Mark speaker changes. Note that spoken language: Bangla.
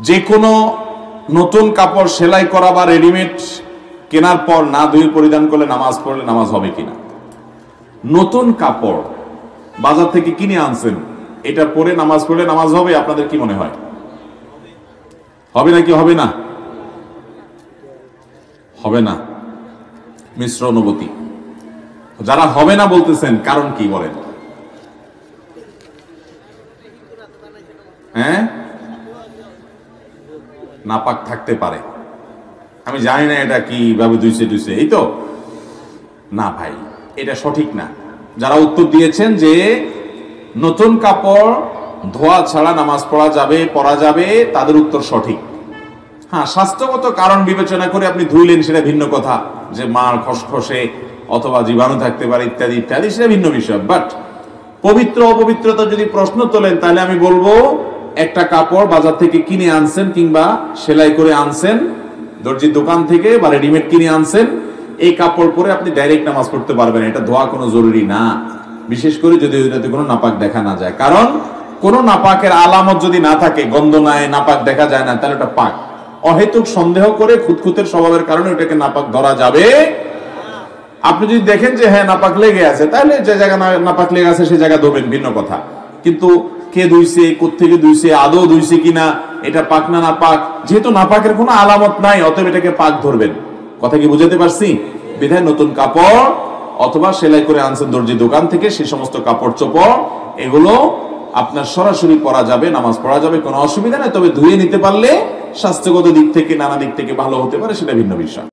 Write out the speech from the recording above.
Speaker 1: যে কোনো নতুন কাপড় সেলাই করা বা রেডিমেড কেনার পর না ধুয়ে পরিধান করলে নামাজ পড়লে নামাজ হবে কিনা? নতুন কাপড় বাজার থেকে কিনে আনছেন, এটা পরে নামাজ পড়লে নামাজ হবে? আপনাদের কি মনে হয়, হবে নাকি হবে না? হবে না, মিশ্র অনুভূতি। যারা হবে না বলতেছেন কারণ কি বলেন? হ্যাঁ, নাপাক থাকতে পারে, আমি জানি না এটা কি ভাবে ধুইছে এই তো না ভাই, এটা সঠিক না। যারা উত্তর দিয়েছেন যে নতুন কাপড় ধোয়া ছাড়া নামাজ পড়া যাবে তাদের উত্তর সঠিক। হ্যাঁ, স্বাস্থ্যগত কারণ বিবেচনা করে আপনি ধুইলেন সেটা ভিন্ন কথা, যে মার খসখসে অথবা জীবাণু থাকতে পারে ইত্যাদি ইত্যাদি, সেটা ভিন্ন বিষয়। বাট পবিত্র অপবিত্রতা যদি প্রশ্ন তোলেন, তাহলে আমি বলবো একটা কাপড় বাজার থেকে কিনে আনছেন কিংবা সেলাই করে আনছেন দর্জির দোকান থেকে বা রেডিমেড কিনে আনছেন, এই কাপড় পরে আপনি ডাইরেক্ট নামাজ পড়তে পারবেন, এটা ধোয়া কোনো জরুরি না, বিশেষ করে যদি ওইটাতে কোনো নাপাক দেখা না যায়। কারণ কোনো নাপাকের আলামত যদি না থাকে, গন্ধ নাই, নাপাক দেখা যায় না, তাহলে ওটা পাক। অহেতুক সন্দেহ করে খুঁতখুঁতের স্বভাবের কারণে ওটাকে নাপাক ধরা যাবে। আপনি যদি দেখেন যে হ্যাঁ নাপাক লেগে আছে, তাহলে যে জায়গা নাপাক লেগে আছে সে জায়গা ধোবেন, ভিন্ন কথা। কিন্তু কে ধুইছে, কোত্থেকে ধুইছে, আদৌ ধুইছে কিনা, এটা পাক না নাপাক, যেহেতু নাপাকের কোনো আলামত নাই, অতএব এটাকে পাক ধরবেন। কথা কি বুঝাতে পারছি? বিধায় নতুন কাপড় অথবা সেলাই করে আনছেন দর্জির দোকান থেকে, সে সমস্ত কাপড় চোপড় এগুলো আপনার সরাসরি পরা যাবে, নামাজ পড়া যাবে, কোনো অসুবিধা নেই। তবে ধুয়ে নিতে পারলে স্বাস্থ্যগত দিক থেকে নানা দিক থেকে ভালো হতে পারে, সেটা ভিন্ন বিষয়।